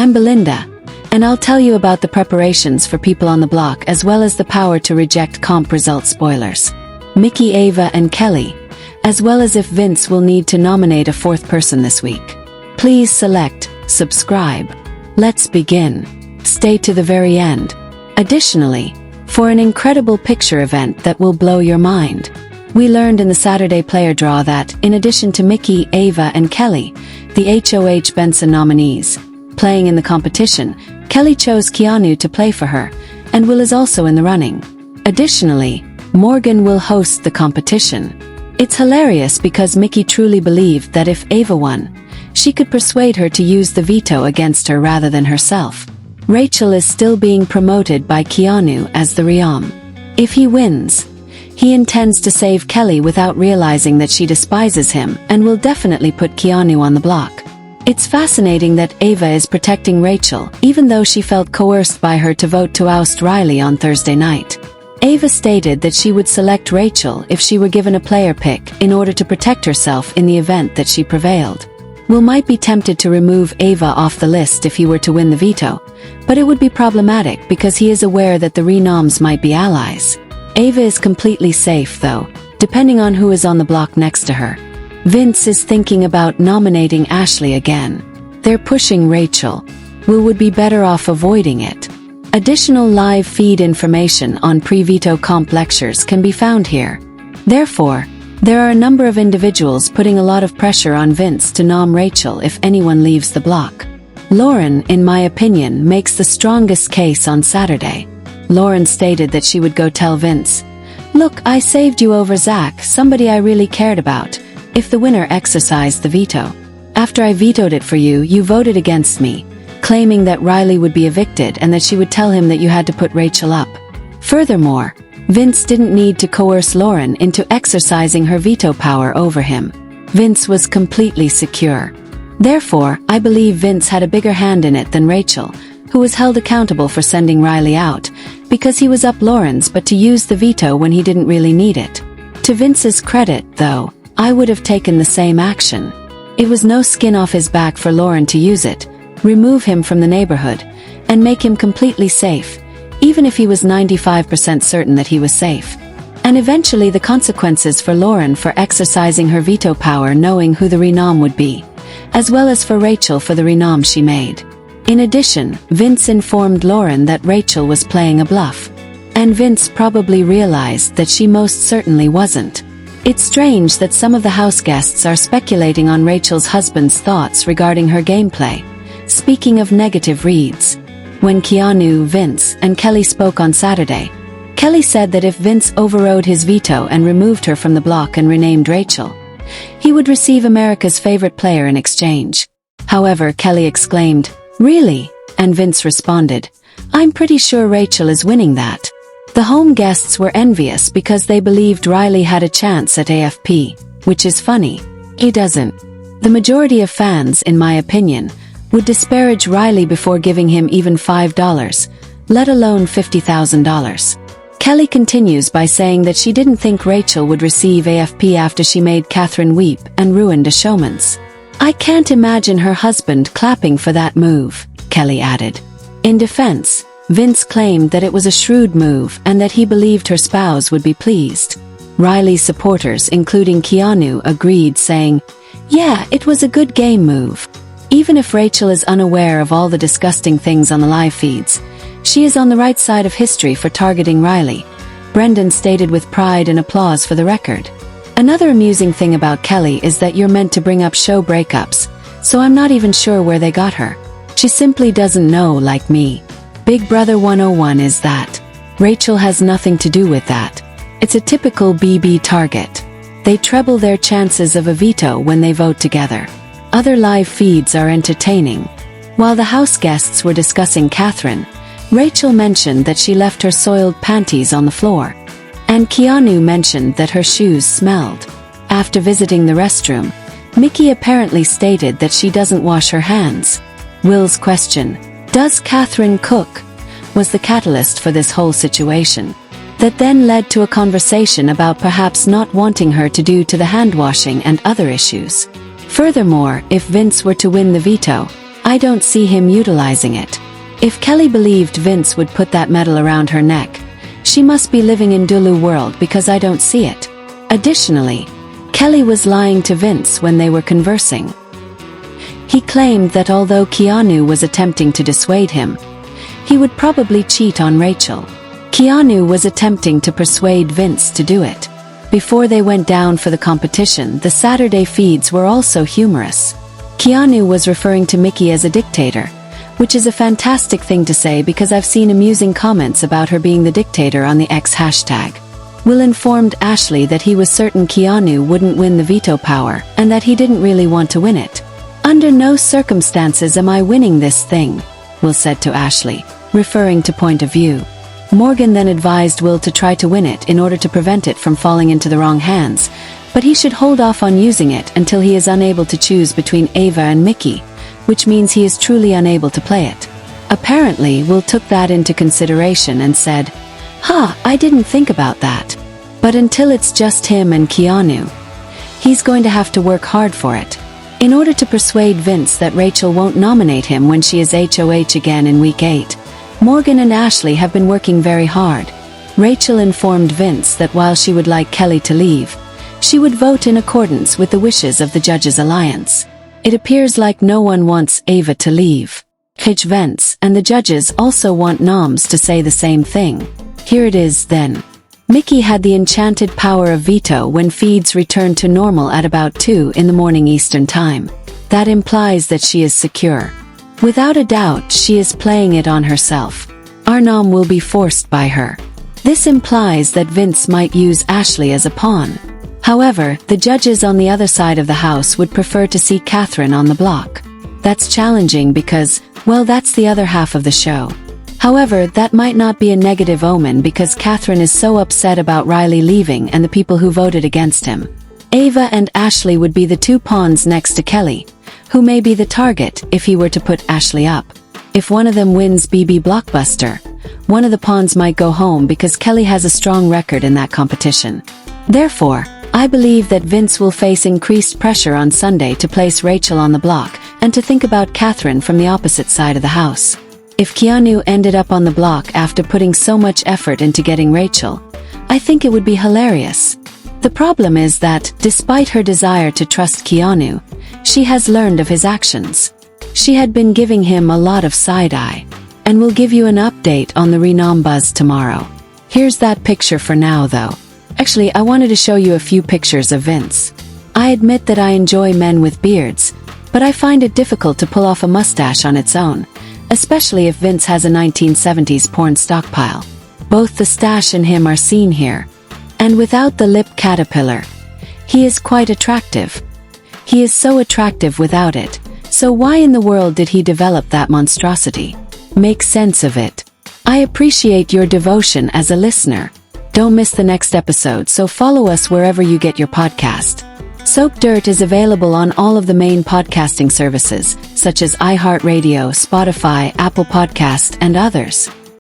I'm Belinda, and I'll tell you about the preparations for people on the block as well as the power to reject comp result spoilers. Mickey, Ava, and Kelly, as well as if Vince will need to nominate a fourth person this week. Please select subscribe. Let's begin. Stay to the very end. Additionally, for an incredible picture event that will blow your mind, we learned in the Saturday player draw that, in addition to Mickey, Ava, and Kelly, the HOH Benson nominees, playing in the competition, Kelly chose Keanu to play for her, and Will is also in the running. Additionally, Morgan will host the competition. It's hilarious because Mickey truly believed that if Ava won, she could persuade her to use the veto against her rather than herself. Rachel is still being promoted by Keanu as the Riam. If he wins, he intends to save Kelly without realizing that she despises him and will definitely put Keanu on the block. It's fascinating that Ava is protecting Rachel, even though she felt coerced by her to vote to oust Rylie on Thursday night. Ava stated that she would select Rachel if she were given a player pick in order to protect herself in the event that she prevailed. Will might be tempted to remove Ava off the list if he were to win the veto, but it would be problematic because he is aware that the renoms might be allies. Ava is completely safe though, depending on who is on the block next to her. Vince is thinking about nominating Ashley again. They're pushing Rachel. Will would be better off avoiding it. Additional live feed information on pre-veto comp lectures can be found here. Therefore, there are a number of individuals putting a lot of pressure on Vince to nom Rachel if anyone leaves the block. Lauren, in my opinion, makes the strongest case on Saturday. Lauren stated that she would go tell Vince, "Look, I saved you over Zach, somebody I really cared about, if the winner exercised the veto. After I vetoed it for you, you voted against me," claiming that Rylie would be evicted and that she would tell him that you had to put Rachel up. Furthermore, Vince didn't need to coerce Lauren into exercising her veto power over him. Vince was completely secure. Therefore, I believe Vince had a bigger hand in it than Rachel, who was held accountable for sending Rylie out, because he was up Lauren's but to use the veto when he didn't really need it. To Vince's credit, though, I would have taken the same action. It was no skin off his back for Lauren to use it, remove him from the neighborhood, and make him completely safe, even if he was 95% certain that he was safe. And eventually the consequences for Lauren for exercising her veto power knowing who the renom would be, as well as for Rachel for the renom she made. In addition, Vince informed Lauren that Rachel was playing a bluff. And Vince probably realized that she most certainly wasn't. It's strange that some of the house guests are speculating on Rachel's husband's thoughts regarding her gameplay. Speaking of negative reads, when Keanu, Vince, and Kelly spoke on Saturday, Kelly said that if Vince overrode his veto and removed her from the block and renamed Rachel, he would receive America's favorite player in exchange. However, Kelly exclaimed, "Really?" And Vince responded, "I'm pretty sure Rachel is winning that." The home guests were envious because they believed Rylie had a chance at AFP, which is funny. He doesn't. The majority of fans, in my opinion, would disparage Rylie before giving him even $5, let alone $50,000. Kelly continues by saying that she didn't think Rachel would receive AFP after she made Katherine weep and ruined a Showmances. "I can't imagine her husband clapping for that move," Kelly added. In defense, Vince claimed that it was a shrewd move and that he believed her spouse would be pleased. Rylie's supporters, including Keanu, agreed, saying, "Yeah, it was a good game move." Even if Rachel is unaware of all the disgusting things on the live feeds, she is on the right side of history for targeting Rylie, Brendan stated with pride and applause for the record. Another amusing thing about Kelly is that you're meant to bring up show breakups, so I'm not even sure where they got her. She simply doesn't know, like me. Big Brother 101 is that. Rachel has nothing to do with that. It's a typical BB target. They treble their chances of a veto when they vote together. Other live feeds are entertaining. While the house guests were discussing Katherine, Rachel mentioned that she left her soiled panties on the floor. And Keanu mentioned that her shoes smelled. After visiting the restroom, Mickey apparently stated that she doesn't wash her hands. Will's question, "Does Katherine cook?" was the catalyst for this whole situation. That then led to a conversation about perhaps not wanting her to do to the hand washing and other issues. Furthermore, if Vince were to win the veto, I don't see him utilizing it. If Kelly believed Vince would put that medal around her neck, she must be living in Dulu world because I don't see it. Additionally, Kelly was lying to Vince when they were conversing. He claimed that although Keanu was attempting to dissuade him, he would probably cheat on Rachel. Keanu was attempting to persuade Vince to do it. Before they went down for the competition, the Saturday feeds were also humorous. Keanu was referring to Mickey as a dictator, which is a fantastic thing to say because I've seen amusing comments about her being the dictator on the X hashtag. Will informed Ashley that he was certain Keanu wouldn't win the veto power and that he didn't really want to win it. Under no circumstances am I winning this thing, Will said to Ashley, referring to point of view. Morgan then advised Will to try to win it in order to prevent it from falling into the wrong hands, but he should hold off on using it until he is unable to choose between Ava and Mickey, which means he is truly unable to play it. Apparently, Will took that into consideration and said, I didn't think about that. But until it's just him and Keanu, he's going to have to work hard for it. In order to persuade Vince that Rachel won't nominate him when she is HOH again in week 8, Morgan and Ashley have been working very hard. Rachel informed Vince that while she would like Kelly to leave, she would vote in accordance with the wishes of the Judges Alliance. It appears like no one wants Ava to leave. HOH Vince and the judges also want noms to say the same thing. Here it is then. Mickey had the enchanted power of veto when feeds returned to normal at about 2 in the morning Eastern Time. That implies that she is secure. Without a doubt, she is playing it on herself. Our nom will be forced by her. This implies that Vince might use Ashley as a pawn. However, the judges on the other side of the house would prefer to see Katherine on the block. That's challenging because, well, that's the other half of the show. However, that might not be a negative omen because Katherine is so upset about Rylie leaving and the people who voted against him. Ava and Ashley would be the two pawns next to Kelly, who may be the target if he were to put Ashley up. If one of them wins BB Blockbuster, one of the pawns might go home because Kelly has a strong record in that competition. Therefore, I believe that Vince will face increased pressure on Sunday to place Rachel on the block and to think about Katherine from the opposite side of the house. If Keanu ended up on the block after putting so much effort into getting Rachel, I think it would be hilarious. The problem is that, despite her desire to trust Keanu, she has learned of his actions. She had been giving him a lot of side-eye. And we'll give you an update on the renom buzz tomorrow. Here's that picture for now though. Actually, I wanted to show you a few pictures of Vince. I admit that I enjoy men with beards, but I find it difficult to pull off a mustache on its own, especially if Vince has a 1970s porn stockpile. Both the stash and him are seen here. And without the lip caterpillar, he is quite attractive. He is so attractive without it, so why in the world did he develop that monstrosity? Make sense of it. I appreciate your devotion as a listener. Don't miss the next episode, so follow us wherever you get your podcast. Soap Dirt is available on all of the main podcasting services, such as iHeartRadio, Spotify, Apple Podcast, and others.